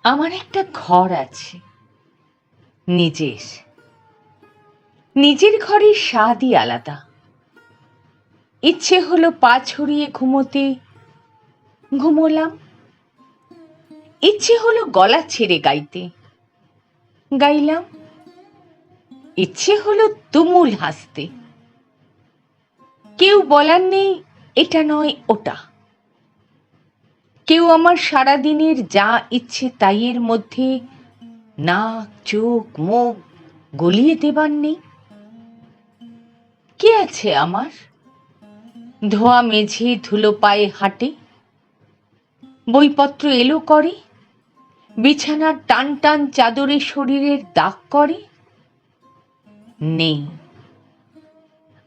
আমার একটা ঘর আছে, নিজের। নিজের ঘরের স্বাদই আলাদা। ইচ্ছে হলো পা ছড়িয়ে ঘুমোতে, ঘুমোলাম। ইচ্ছে হলো গলা ছেড়ে গাইতে, গাইলাম। ইচ্ছে হলো তুমুল হাসতে। কেউ বলার নেই এটা নয় ওটা। কেউ আমার সারাদিনের যা ইচ্ছে তাইয়ের মধ্যে নাক চোখ মুখ গলিয়ে দেবার নেই। কে আছে আমার? ধোয়া মেঝে ধুলো পায়ে হাঁটে, বইপত্র এলো করে, বিছানার টান টান চাদরে শরীরের দাগ করে? নেই।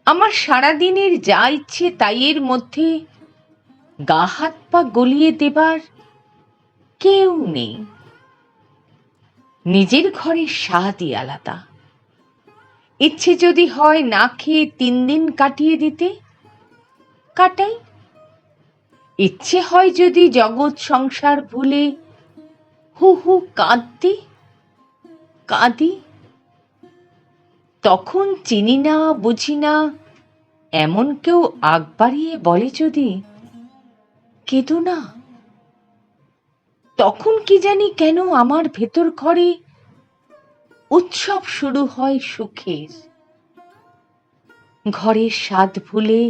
আমার সারাদিনের যা ইচ্ছে তাইয়ের মধ্যে গা হাত পা গলিয়ে দেবার কেউ নেই। নিজের ঘরের স্বাদই আলাদা। ইচ্ছে যদি হয় না খেয়ে 3 দিন কাটিয়ে দিতে, কাটাই। ইচ্ছে হয় যদি জগৎ সংসার ভুলে হু হু কাঁদতে, কাঁদি। তখন চিনি না বুঝি না এমন কেউ আগ বাড়িয়ে বলে যদি, কেঁদো না, তখন কি জানি কেন আমার ভেতর ঘরে উৎসব শুরু হয় সুখের। ঘরের স্বাদ ভুলে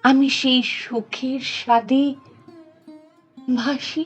আমি সেই সুখের স্বাদে ভাসি।